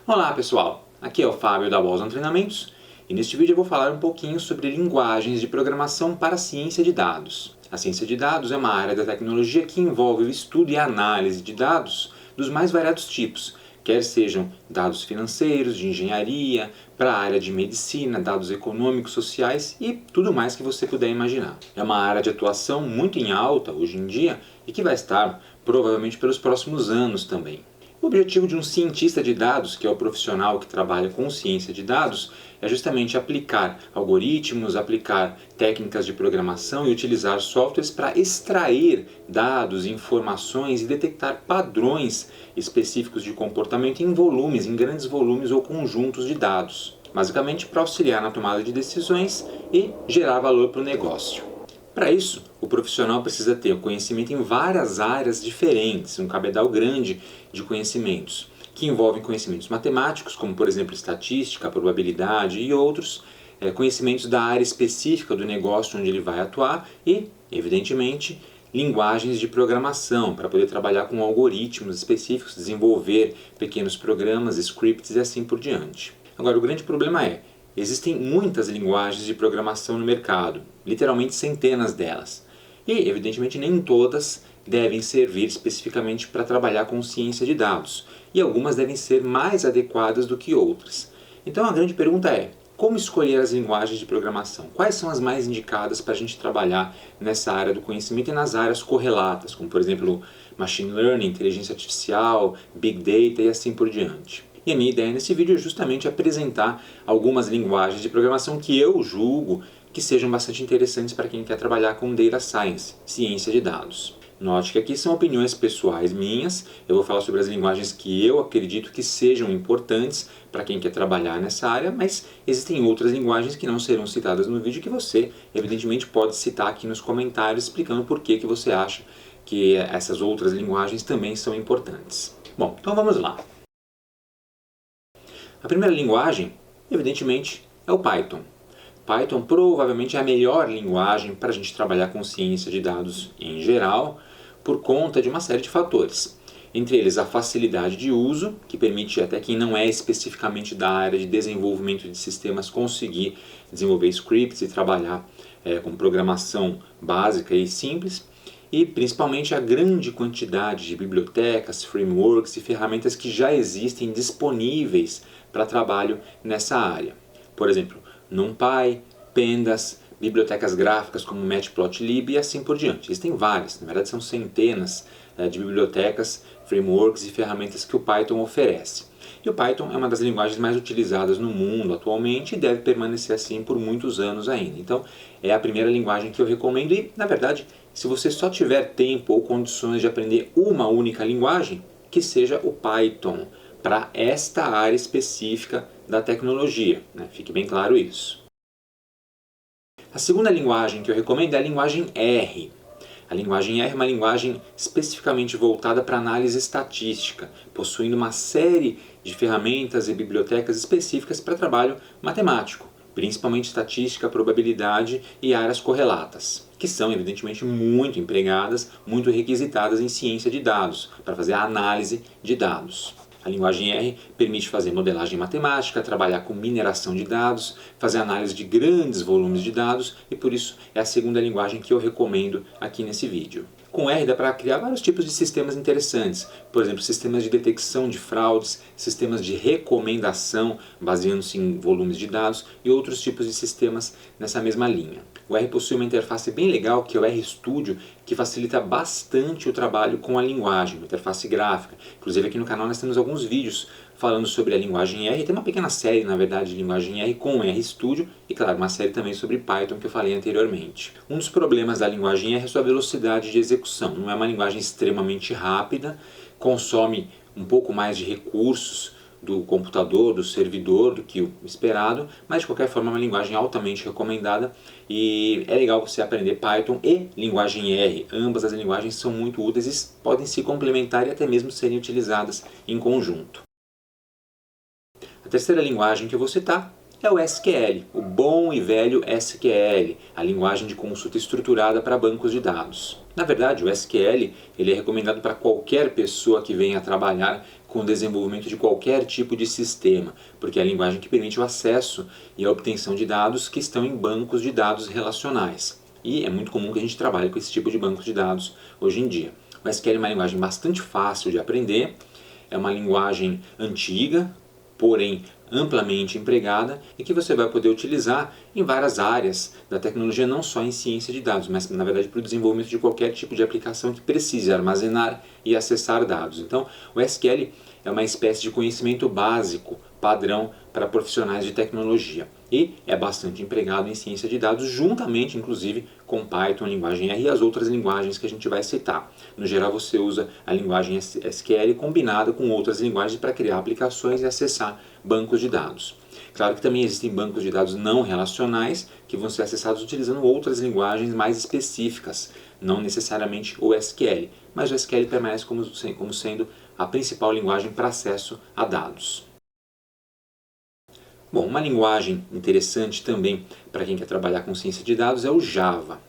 Olá pessoal, aqui é o Fábio da Walls Treinamentos e neste vídeo eu vou falar um pouquinho sobre linguagens de programação para a ciência de dados. A ciência de dados é uma área da tecnologia que envolve o estudo e a análise de dados dos mais variados tipos, quer sejam dados financeiros, de engenharia, para a área de medicina, dados econômicos, sociais e tudo mais que você puder imaginar. É uma área de atuação muito em alta hoje em dia e que vai estar provavelmente pelos próximos anos também. O objetivo de um cientista de dados, que é o profissional que trabalha com ciência de dados, é justamente aplicar algoritmos, aplicar técnicas de programação e utilizar softwares para extrair dados, informações e detectar padrões específicos de comportamento em volumes, em grandes volumes ou conjuntos de dados. Basicamente para auxiliar na tomada de decisões e gerar valor para o negócio. Para isso, o profissional precisa ter conhecimento em várias áreas diferentes, um cabedal grande de conhecimentos, que envolvem conhecimentos matemáticos, como por exemplo estatística, probabilidade e outros, conhecimentos da área específica do negócio onde ele vai atuar e, evidentemente, linguagens de programação, para poder trabalhar com algoritmos específicos, desenvolver pequenos programas, scripts e assim por diante. Agora, o grande problema é: existem muitas linguagens de programação no mercado, literalmente centenas delas. E, evidentemente, nem todas devem servir especificamente para trabalhar com ciência de dados. E algumas devem ser mais adequadas do que outras. Então a grande pergunta é: como escolher as linguagens de programação? Quais são as mais indicadas para a gente trabalhar nessa área do conhecimento e nas áreas correlatas, como por exemplo Machine Learning, Inteligência Artificial, Big Data e assim por diante? E a minha ideia nesse vídeo é justamente apresentar algumas linguagens de programação que eu julgo que sejam bastante interessantes para quem quer trabalhar com Data Science, ciência de dados. Note que aqui são opiniões pessoais minhas, eu vou falar sobre as linguagens que eu acredito que sejam importantes para quem quer trabalhar nessa área, mas existem outras linguagens que não serão citadas no vídeo que você, evidentemente, pode citar aqui nos comentários explicando por que você acha que essas outras linguagens também são importantes. Bom, então vamos lá. A primeira linguagem, evidentemente, é o Python. Python provavelmente é a melhor linguagem para a gente trabalhar com ciência de dados em geral, por conta de uma série de fatores. Entre eles a facilidade de uso, que permite até quem não é especificamente da área de desenvolvimento de sistemas conseguir desenvolver scripts e trabalhar com programação básica e simples. E principalmente a grande quantidade de bibliotecas, frameworks e ferramentas que já existem disponíveis para trabalho nessa área. Por exemplo, NumPy, Pandas, bibliotecas gráficas como Matplotlib e assim por diante. Existem várias, na verdade são centenas de bibliotecas, frameworks e ferramentas que o Python oferece. E o Python é uma das linguagens mais utilizadas no mundo atualmente e deve permanecer assim por muitos anos ainda. Então é a primeira linguagem que eu recomendo e, na verdade, se você só tiver tempo ou condições de aprender uma única linguagem, que seja o Python, para esta área específica da tecnologia, né? Fique bem claro isso. A segunda linguagem que eu recomendo é a linguagem R. A linguagem R é uma linguagem especificamente voltada para análise estatística, possuindo uma série de ferramentas e bibliotecas específicas para trabalho matemático, principalmente estatística, probabilidade e áreas correlatas, que são evidentemente muito empregadas, muito requisitadas em ciência de dados, para fazer a análise de dados. A linguagem R permite fazer modelagem matemática, trabalhar com mineração de dados, fazer análise de grandes volumes de dados e por isso é a segunda linguagem que eu recomendo aqui nesse vídeo. Com R dá para criar vários tipos de sistemas interessantes, por exemplo, sistemas de detecção de fraudes, sistemas de recomendação baseando-se em volumes de dados e outros tipos de sistemas nessa mesma linha. O R possui uma interface bem legal que é o RStudio, que facilita bastante o trabalho com a linguagem, uma interface gráfica. Inclusive aqui no canal nós temos alguns vídeos falando sobre a linguagem R, tem uma pequena série na verdade de linguagem R com o RStudio e claro, uma série também sobre Python que eu falei anteriormente. Um dos problemas da linguagem R é sua velocidade de execução, não é uma linguagem extremamente rápida, consome um pouco mais de recursos do computador, do servidor, do que o esperado, mas de qualquer forma é uma linguagem altamente recomendada e é legal você aprender Python e linguagem R. Ambas as linguagens são muito úteis e podem se complementar e até mesmo serem utilizadas em conjunto. A terceira linguagem que eu vou citar é o SQL, o bom e velho SQL, a linguagem de consulta estruturada para bancos de dados. Na verdade, o SQL ele é recomendado para qualquer pessoa que venha trabalhar com o desenvolvimento de qualquer tipo de sistema, porque é a linguagem que permite o acesso e a obtenção de dados que estão em bancos de dados relacionais. E é muito comum que a gente trabalhe com esse tipo de bancos de dados hoje em dia. O SQL é uma linguagem bastante fácil de aprender, é uma linguagem antiga, porém amplamente empregada e que você vai poder utilizar em várias áreas da tecnologia, não só em ciência de dados, mas na verdade para o desenvolvimento de qualquer tipo de aplicação que precise armazenar e acessar dados. Então, o SQL é uma espécie de conhecimento básico, padrão para profissionais de tecnologia e é bastante empregado em ciência de dados, juntamente inclusive com Python, linguagem R e as outras linguagens que a gente vai citar. No geral, você usa a linguagem SQL combinada com outras linguagens para criar aplicações e acessar bancos de dados. Claro que também existem bancos de dados não relacionais que vão ser acessados utilizando outras linguagens mais específicas, não necessariamente o SQL, mas o SQL permanece como sendo a principal linguagem para acesso a dados. Bom, uma linguagem interessante também para quem quer trabalhar com ciência de dados é o Java.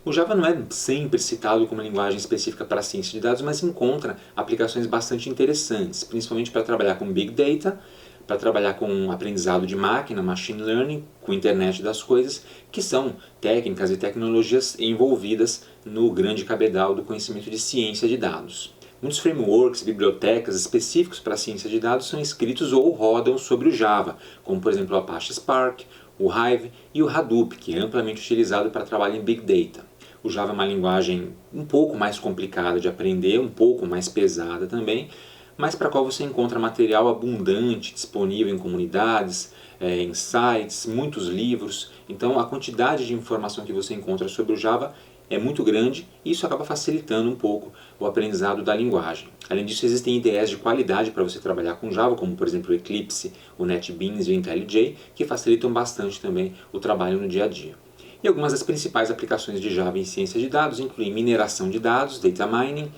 O Java não é sempre citado como linguagem específica para a ciência de dados, mas encontra aplicações bastante interessantes, principalmente para trabalhar com Big Data, para trabalhar com aprendizado de máquina, Machine Learning, com Internet das Coisas, que são técnicas e tecnologias envolvidas no grande cabedal do conhecimento de ciência de dados. Muitos frameworks, bibliotecas específicos para a ciência de dados são escritos ou rodam sobre o Java, como por exemplo o Apache Spark, o Hive e o Hadoop, que é amplamente utilizado para trabalho em Big Data. O Java é uma linguagem um pouco mais complicada de aprender, um pouco mais pesada também, mas para a qual você encontra material abundante disponível em comunidades, em sites, muitos livros. Então a quantidade de informação que você encontra sobre o Java é muito grande e isso acaba facilitando um pouco o aprendizado da linguagem. Além disso, existem IDEs de qualidade para você trabalhar com Java, como por exemplo o Eclipse, o NetBeans e o IntelliJ, que facilitam bastante também o trabalho no dia a dia. E algumas das principais aplicações de Java em ciência de dados incluem mineração de dados, data mining,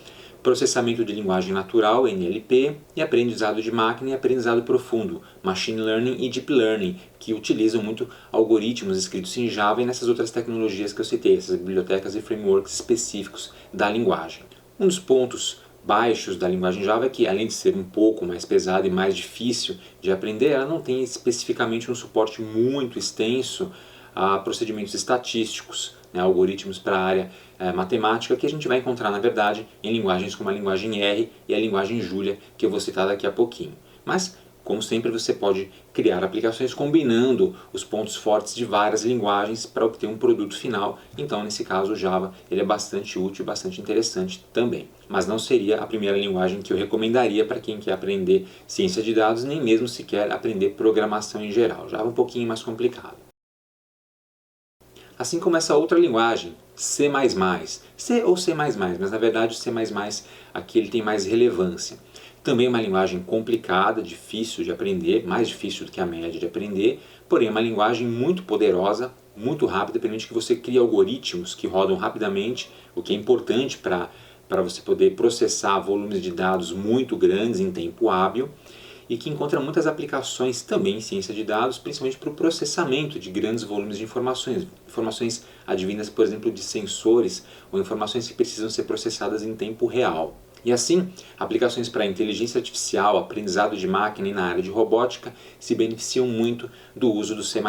processamento de linguagem natural, NLP, e aprendizado de máquina e aprendizado profundo, Machine Learning e Deep Learning, que utilizam muito algoritmos escritos em Java e nessas outras tecnologias que eu citei, essas bibliotecas e frameworks específicos da linguagem. Um dos pontos baixos da linguagem Java é que, além de ser um pouco mais pesada e mais difícil de aprender, ela não tem especificamente um suporte muito extenso a procedimentos estatísticos, algoritmos para a área matemática, que a gente vai encontrar, na verdade, em linguagens como a linguagem R e a linguagem Julia, que eu vou citar daqui a pouquinho. Mas, como sempre, você pode criar aplicações combinando os pontos fortes de várias linguagens para obter um produto final. Então, nesse caso, o Java ele é bastante útil e bastante interessante também. Mas não seria a primeira linguagem que eu recomendaria para quem quer aprender ciência de dados, nem mesmo se quer aprender programação em geral. Java é um pouquinho mais complicado. Assim como essa outra linguagem, C++, C ou C++, mas na verdade o C++ aqui ele tem mais relevância. Também é uma linguagem complicada, difícil de aprender, mais difícil do que a média de aprender, porém é uma linguagem muito poderosa, muito rápida, permite que você crie algoritmos que rodam rapidamente, o que é importante para você poder processar volumes de dados muito grandes em tempo hábil, e que encontra muitas aplicações também em ciência de dados, principalmente para o processamento de grandes volumes de informações advindas, por exemplo, de sensores ou informações que precisam ser processadas em tempo real. E assim, aplicações para inteligência artificial, aprendizado de máquina e na área de robótica se beneficiam muito do uso do C++,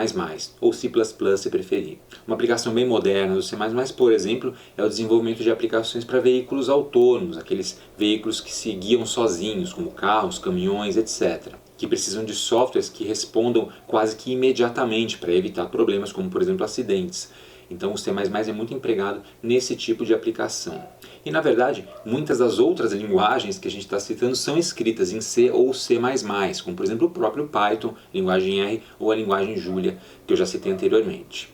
ou C++ se preferir. Uma aplicação bem moderna do C++, por exemplo, é o desenvolvimento de aplicações para veículos autônomos, aqueles veículos que se guiam sozinhos, como carros, caminhões, etc., que precisam de softwares que respondam quase que imediatamente para evitar problemas como, por exemplo, acidentes. Então o C++ é muito empregado nesse tipo de aplicação. E na verdade, muitas das outras linguagens que a gente está citando são escritas em C ou C++, como por exemplo o próprio Python, linguagem R ou a linguagem Julia, que eu já citei anteriormente.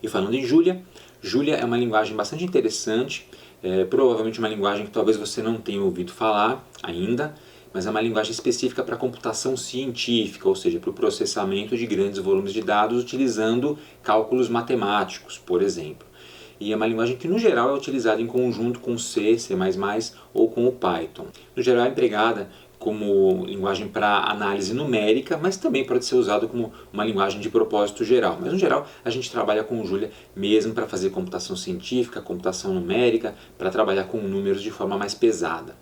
E falando em Julia, Julia é uma linguagem bastante interessante, provavelmente uma linguagem que talvez você não tenha ouvido falar ainda, mas é uma linguagem específica para computação científica, ou seja, para o processamento de grandes volumes de dados utilizando cálculos matemáticos, por exemplo. E é uma linguagem que no geral é utilizada em conjunto com C, C++ ou com o Python. No geral é empregada como linguagem para análise numérica, mas também pode ser usado como uma linguagem de propósito geral. Mas no geral a gente trabalha com Julia mesmo para fazer computação científica, computação numérica, para trabalhar com números de forma mais pesada.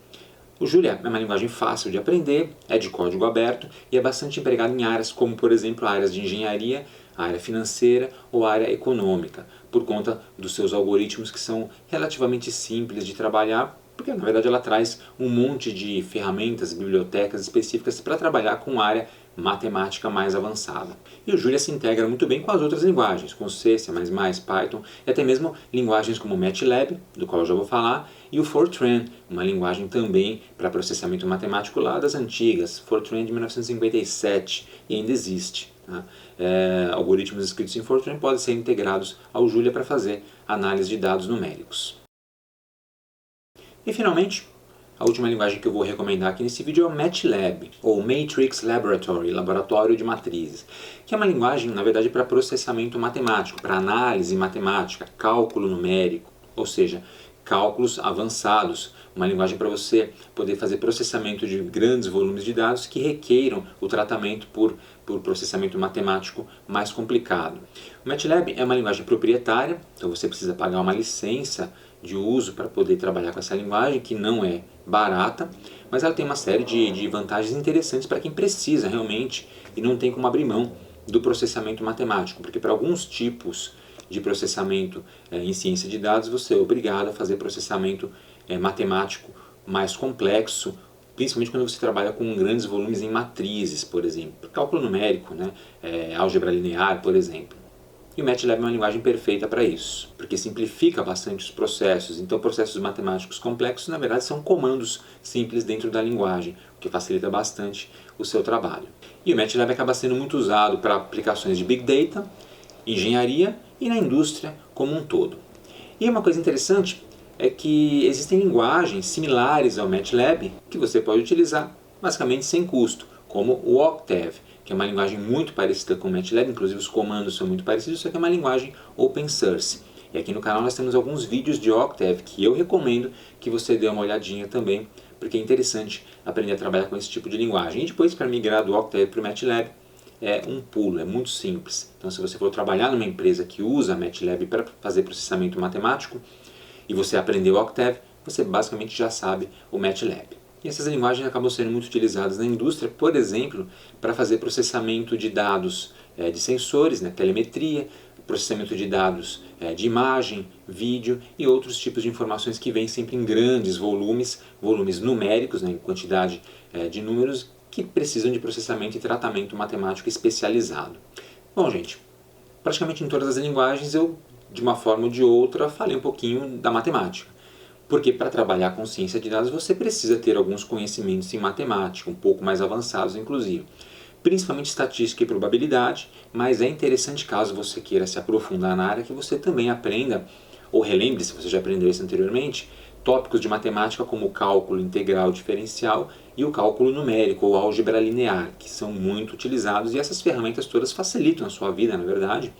O Julia é uma linguagem fácil de aprender, é de código aberto e é bastante empregado em áreas como, por exemplo, áreas de engenharia, a área financeira ou a área econômica, por conta dos seus algoritmos que são relativamente simples de trabalhar, porque na verdade ela traz um monte de ferramentas, bibliotecas específicas para trabalhar com área matemática mais avançada. E o Julia se integra muito bem com as outras linguagens, com C, C++, Python e até mesmo linguagens como MATLAB, do qual eu já vou falar, e o Fortran, uma linguagem também para processamento matemático lá das antigas, Fortran de 1957 e ainda existe. Tá? Algoritmos escritos em Fortran podem ser integrados ao Julia para fazer análise de dados numéricos. E finalmente, a última linguagem que eu vou recomendar aqui nesse vídeo é o MATLAB, ou Matrix Laboratory, Laboratório de Matrizes, que é uma linguagem, na verdade, para processamento matemático, para análise matemática, cálculo numérico, ou seja, cálculos avançados, uma linguagem para você poder fazer processamento de grandes volumes de dados que requeiram o tratamento por processamento matemático mais complicado. O MATLAB é uma linguagem proprietária, então você precisa pagar uma licença de uso para poder trabalhar com essa linguagem, que não é barata, mas ela tem uma série de vantagens interessantes para quem precisa realmente e não tem como abrir mão do processamento matemático, porque para alguns tipos de processamento em ciência de dados você é obrigado a fazer processamento matemático mais complexo, principalmente quando você trabalha com grandes volumes em matrizes, por exemplo, cálculo numérico, né? Álgebra linear, por exemplo. E o MATLAB é uma linguagem perfeita para isso, porque simplifica bastante os processos. Então, processos matemáticos complexos, na verdade, são comandos simples dentro da linguagem, o que facilita bastante o seu trabalho. E o MATLAB acaba sendo muito usado para aplicações de Big Data, engenharia e na indústria como um todo. E uma coisa interessante é que existem linguagens similares ao MATLAB que você pode utilizar basicamente sem custo, como o Octave, que é uma linguagem muito parecida com o MATLAB, inclusive os comandos são muito parecidos, só que é uma linguagem open source. E aqui no canal nós temos alguns vídeos de Octave que eu recomendo que você dê uma olhadinha também, porque é interessante aprender a trabalhar com esse tipo de linguagem. E depois, para migrar do Octave para o MATLAB, é um pulo, é muito simples. Então, se você for trabalhar numa empresa que usa MATLAB para fazer processamento matemático e você aprendeu o Octave, você basicamente já sabe o MATLAB. E essas linguagens acabam sendo muito utilizadas na indústria, por exemplo, para fazer processamento de dados de sensores, né, telemetria, processamento de dados de imagem, vídeo e outros tipos de informações que vêm sempre em grandes volumes numéricos, né, em quantidade de números, que precisam de processamento e tratamento matemático especializado. Bom, gente, praticamente em todas as linguagens eu, de uma forma ou de outra, falei um pouquinho da matemática. Porque para trabalhar com ciência de dados você precisa ter alguns conhecimentos em matemática, um pouco mais avançados inclusive. Principalmente estatística e probabilidade, mas é interessante caso você queira se aprofundar na área que você também aprenda, ou relembre se você já aprendeu isso anteriormente, tópicos de matemática como o cálculo integral diferencial e o cálculo numérico ou álgebra linear, que são muito utilizados e essas ferramentas todas facilitam a sua vida, na verdade.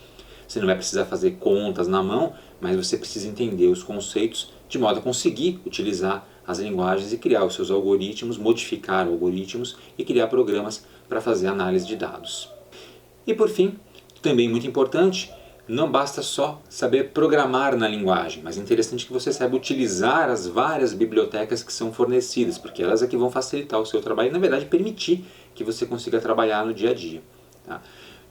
Você não vai precisar fazer contas na mão, mas você precisa entender os conceitos de modo a conseguir utilizar as linguagens e criar os seus algoritmos, modificar algoritmos e criar programas para fazer análise de dados. E por fim, também muito importante, não basta só saber programar na linguagem, mas é interessante que você saiba utilizar as várias bibliotecas que são fornecidas, porque elas é que vão facilitar o seu trabalho e, na verdade, permitir que você consiga trabalhar no dia a dia. Tá?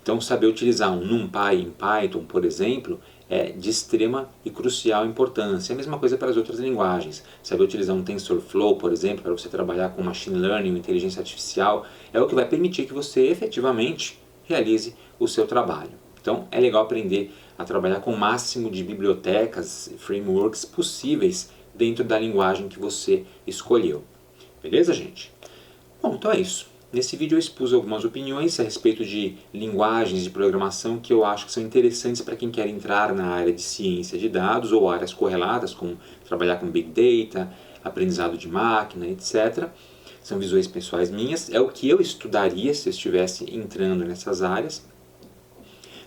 Então, saber utilizar um NumPy em Python, por exemplo, é de extrema e crucial importância. A mesma coisa para as outras linguagens. Saber utilizar um TensorFlow, por exemplo, para você trabalhar com Machine Learning ou inteligência artificial, é o que vai permitir que você efetivamente realize o seu trabalho. Então, é legal aprender a trabalhar com o máximo de bibliotecas e frameworks possíveis dentro da linguagem que você escolheu. Beleza, gente? Bom, então é isso. Nesse vídeo eu expus algumas opiniões a respeito de linguagens de programação que eu acho que são interessantes para quem quer entrar na área de ciência de dados ou áreas correlatas, como trabalhar com Big Data, aprendizado de máquina, etc. São visões pessoais minhas, é o que eu estudaria se eu estivesse entrando nessas áreas.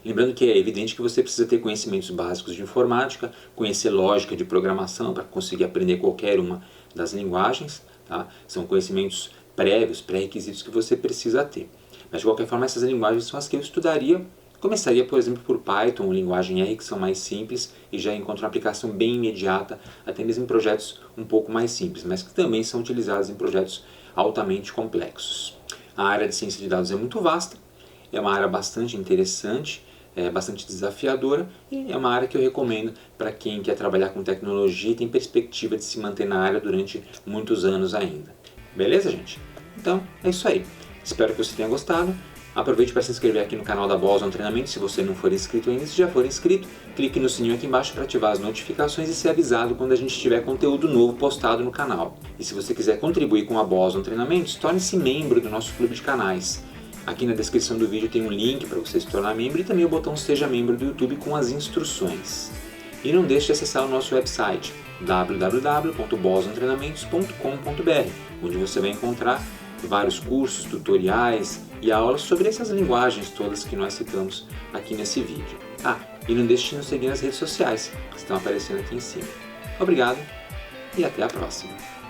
Lembrando que é evidente que você precisa ter conhecimentos básicos de informática, conhecer lógica de programação para conseguir aprender qualquer uma das linguagens. Tá? São conhecimentos prévios, pré-requisitos que você precisa ter. Mas de qualquer forma, essas linguagens são as que eu estudaria Começaria, por exemplo, por Python ou linguagem R, que são mais simples e já encontram uma aplicação bem imediata, até mesmo em projetos um pouco mais simples, mas que também são utilizados em projetos altamente complexos. A área de ciência de dados é muito vasta, é uma área bastante interessante, bastante desafiadora e é uma área que eu recomendo para quem quer trabalhar com tecnologia e tem perspectiva de se manter na área durante muitos anos ainda. Beleza, gente? Então, é isso aí. Espero que você tenha gostado. Aproveite para se inscrever aqui no canal da Boston Treinamento se você não for inscrito ainda. Se já for inscrito, clique no sininho aqui embaixo para ativar as notificações e ser avisado quando a gente tiver conteúdo novo postado no canal. E se você quiser contribuir com a Boston Treinamentos, torne-se membro do nosso clube de canais. Aqui na descrição do vídeo tem um link para você se tornar membro e também o botão Seja Membro do YouTube com as instruções. E não deixe de acessar o nosso website www.bostontreinamentos.com.br, onde você vai encontrar vários cursos, tutoriais e aulas sobre essas linguagens todas que nós citamos aqui nesse vídeo. E não deixe de nos seguir nas redes sociais, que estão aparecendo aqui em cima. Obrigado e até a próxima!